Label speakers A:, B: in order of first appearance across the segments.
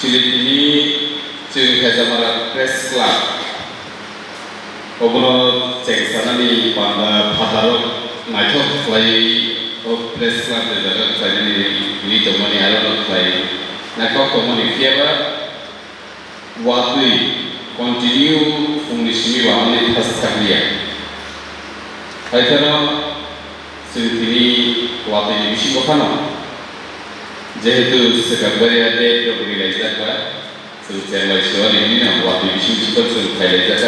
A: Chili Chili Hezamara Press Club. Overall, Sanani Panda Pataro, Naito play of Press Club, the finally need the money, I don't play. Nako money fever, what we continue from the Shimiwa only has Kalia. I thought, Sintini, what the Mishikofano. Jehetu sekabaya de organizaka secara visual ini waktu bisnis itu terlihat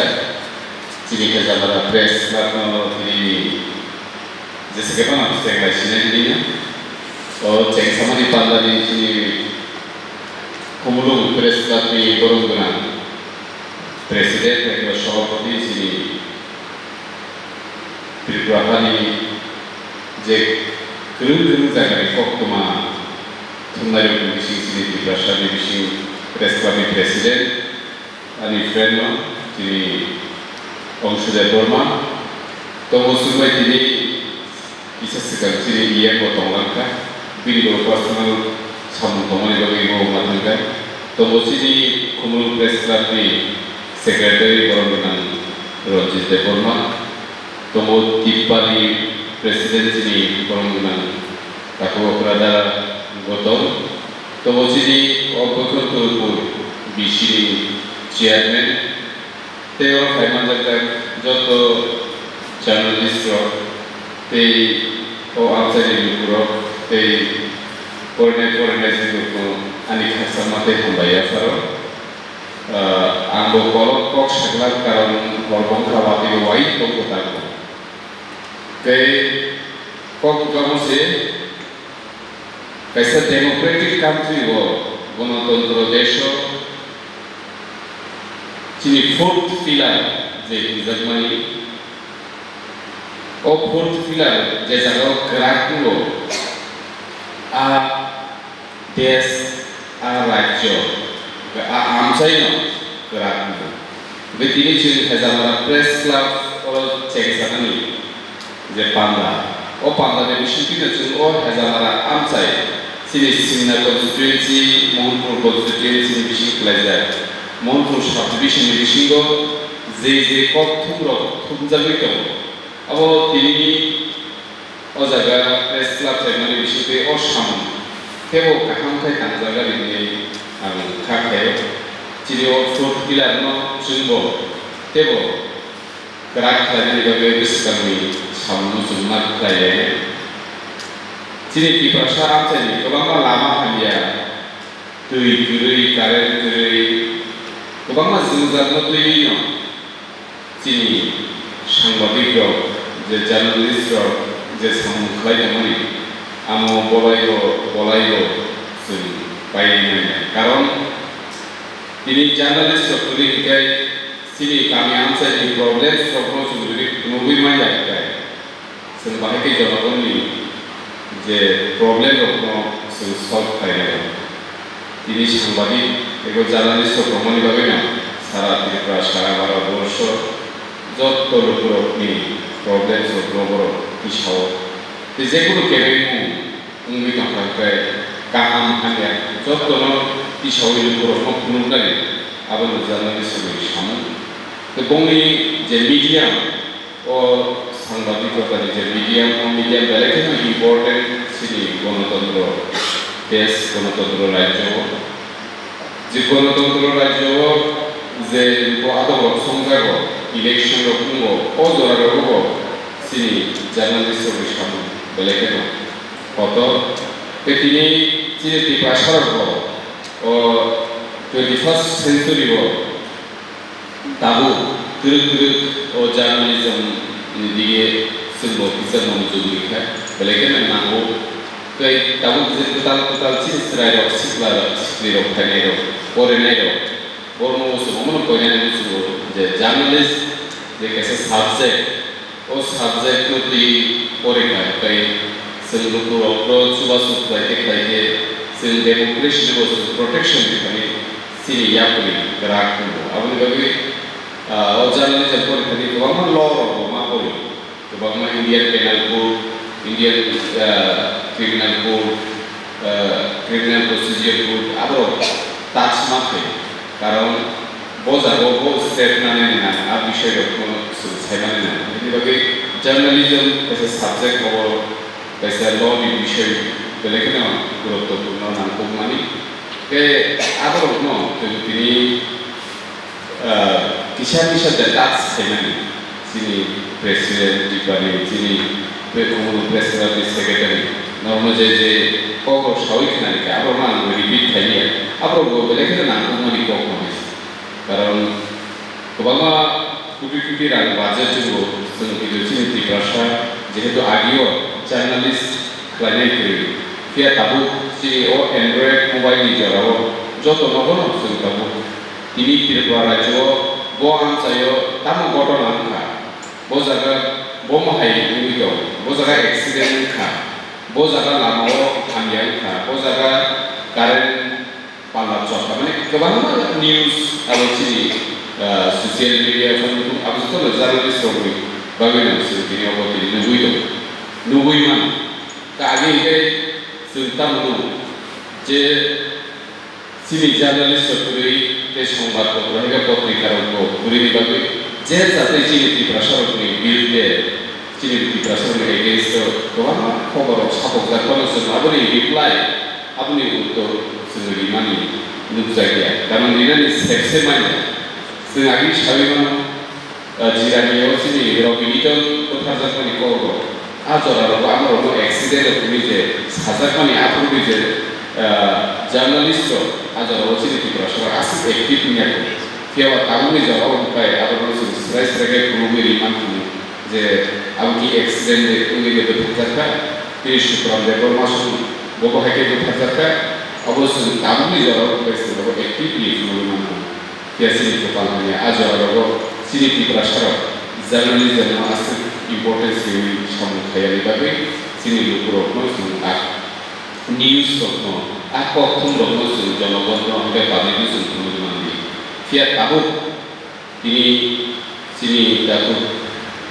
A: ciri Hezamara press club ini jasa apa secara visual ini oh cek sama di pandang ini kumulung press club ini boronggunan presiden dan shabapati sini TRIPURA ini jek kerun jaga KOKPIN Runani bisnis Brishaketu bisnis press club presiden, ani friend ini orang Debbarma, tomo semua ini bisa sekali ini potong langkah, bini personal sama tomo ini bagi mau matangkan, tomo sini kumul press club ini secretary Runani Debbarma, tomo tipali presiden sini Runani, aku berada Gotong, tomo sini Kokrukha bisi chairman, teo Haiman jaga joto journalist te o outside group te organizing group ani Hezamara te hambaya saro, anggo kolok kok segala karon kolong kawati wai toko tago, te kok kamu sih कैसा democratic country वो गणतंत्र देश हो चीनी fourth pillar जे Germany ओ fourth pillar जैसा वो कराकू हो आ देश आ राज्य आ आमसाई नो कराकू हो वे तीन चीज़ Hezamara प्रेस क्लब और चेक सतनी जे पांडा ओ पांडा ने बिशिकी ने चुन ओ Hezamara आमसाई Sini Simna constituency, Monpur constituency bising pelajar, Monpur subdivision bisingo, Zeze kok thumro thumjami to. Abo tini ojaga press club ceremony bisingte osam. Tebo kaham kai tanjaga ini kakhe. Ciri o fourth pillar no jumbo. Tebo gerak lagi bagai bisikami samu sumat kaya. Ciri TRIPURA syarat jadi, kebangga lama hanya tui karen kebangga zuzat no tui no, ciri sangbadik do, je jurnalis do, je samu klay mani, amo bolai do, sun paine. Karon ini jurnalis do tui kai, ciri kami amsa di problem problem sendiri, nubi manja kai, sun bahaya jawaban ini. যে problem রকম solve হয় না তিনি সাংবাদিক এবং journalist প্রমাণিকভাবে না সারা ত্রিপুরা সারা ভারতবর্ষ যত লোকরকমি problem বড় বড় ইস্যু যে কোনো কেবেমু উঙ্গি থাকায় কাহাম হাঙ্গা যত ইস্যু লোকরকম খুনুগাই আবার জার্নালিস্ট সামু তো গঙ্গি যে মিডিয়াম ও সাংবাদিকতার যে মিডিয়াম বেলেগ ইম্পর্টেন্ট সিনি গণতন্ত্র দেশ গণতন্ত্র রাজ্য যে গণতন্ত্র রাজ্য যে আদব সংজাগ ইলেকশন রকম অজোড়া রকম সিনি জার্নালিস্ট সামু বেলেগ কত তিনি চিনি TRIPURA সরব ও 21st সেঞ্চুরি তাবু তুরুক ও জার্নালিজম দিয়ে semua bisa menunjukkan bagaimana mango kai tahu total sih serai sih kanero orenero ormo semua koinen itu jurnalis de kaisa subject itu di oreka kai seluruh pro subasuk baik sen democracy was protection di sini ya pun gerak tu abang bagi jurnalis itu tadi orang law apa Debbarma Indian Penal Code, Indian Criminal Code, Criminal Procedure Code, ado touch মাখে কারণ বজাগো step নানে না আর বিষয় কোনো সাইমানে না এর বাকি journalism S A subject হবো কাইসা ল नि বিষয় বেলেগেনো গুরুত্বপূর্ণ নামক মানি কে আবার নো তিনি কিসা টাচ সাইমানে যিনি প্রেসিডেন্ট ডিপানি যিনি প্রেসিডেন্ট সেক্রেটারি নর্মাল যে কগর সাউইক নানিকে আবার মান রিপিট থাইয়ে আবার বেলেগেনো নামক মানি কক মানিস কারণ गोबां कुटी रां बाजेट जों गिदिरसिन त्रिपुरा जेहेतु आदियो जार्नालिस्ट खालामनाय फैयो फिया ताबु जे एंड्रइड मोबाइल नि जराव जत नगनो जों ताबु दिनै त्रिपुरा राज्योआव बो आनसायो तामो घटना खा बो जागा बो माहाय नुयो बो जागा एक्सिडेंट खा बो जागा लामाव थांया खा बो जागा कारेन्ट पाला चका माने गोबां निउज आरो चिनि सोशल मीडिया फोन अब तो जर्नलिस्ट हो गई बागुई ना सिर्फ अब तो नुबुई मान कागे के सुनता मनु जे सिनी जर्नलिस्ट होई ते संबाद पत्र है पत्रिका को पूरी बागुई जे जाते चिनि त्रिपुरा नि बिरुद्धे चिनि त्रिपुरा नि एगेंस्ट गोबां खबर सापक जाखनो जों आबोनि रिप्लाइ आबोनि उत्तर जों रिमानि नुजाया कारण निनानि सेक्से माने जों आगि साबिमानो जिरानियाव सिनि रबिनिटन कथाजाखनि करो आजरारो आमरो एक्सिडेंट होनि जे साजाखनि आफुनि जे जर्नलिस्ट आजरारो सिनि त्रिपुरा आसि एक्टिभ निया केवा तामुनि जवाब उपाय आबरो जों स्ट्राइक ग्रुपनि मानखि जे आबि एक्सिडेंट उनि जे कथाजाखा पेशुफ्रम देबरमा सु बबो हाके कथाजाखा अबसु तामुनि जवाब उपाय जों actively मानखि Kiasini kepalanya aja logo sini Tripura jurnalism masih importance ini sama kayak lebih sini lupuro nusun news no aku pun nusun jalanan orang bagi nusun teman-teman ini tiap tahun ini sini dapat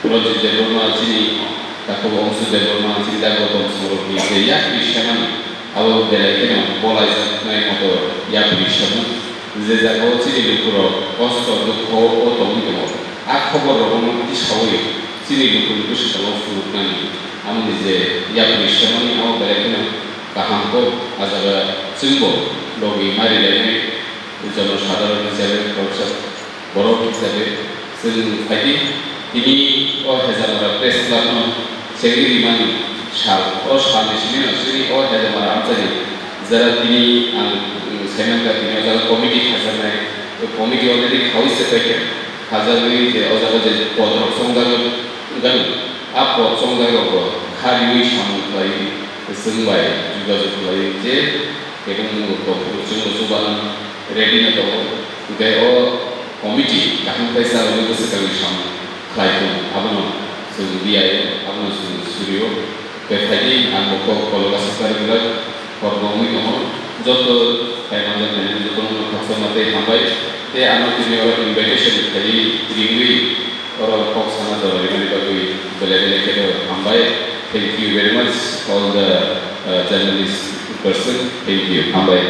A: project Debbarma sini dapat bangsa Debbarma sini dapat bangsa orang ini ya Brishaketu awal belakangnya bola naik motor ya Brishaketu যে জায়গা চিনি লুকুরো কষ্ট দুঃখ ও তমিত আর খবর রকমটি সাউই চিনি লুকুরুকু সেটাও ফুরুকনানি আমি যে ইয়া বিশ্বমানি আমার বেলাকেনো কাহামকো আজাবা চিনব লগি মারিলাইনাই জনসাধারণ হিসাবে বড় হিসাবে जों फाइदि दिनै हेजामारा प्रेस क्लाबनो सेक्रेटारि मानि साल सानैसोनि नोंसोरनि हेजामारा आमचानि যারা दिनै आं साइमानका दिनै जागा कमिटि खाजानाय कमिटि अलरेडि खावैसे फैखे खाजानाय जे अजागा जे पदरक संजागोन गान आ पद संजागो खारियै सामलाय जोंबाय जुगाजुगलाय जे बेखौ जों जुबान रेडि न दङ बे कमिटि गाहामनिफ्राय जानानै गोसोखांनि साम खालायदों आबनो जों बिआइ आबनो जों स्टुडिअ बेबायदि आं बखौ कलगासिनो हरबावै दङ যত টাইমাজে যত খাসমাতে হামবাই তে আমার দিনে ওরা ইনভাইটেশন খালি রিংলি ওরা ফক্সানা দরে মানে বাগুই বলে কেটে হামবাই thank you very much all the journalist person thank you হামবাই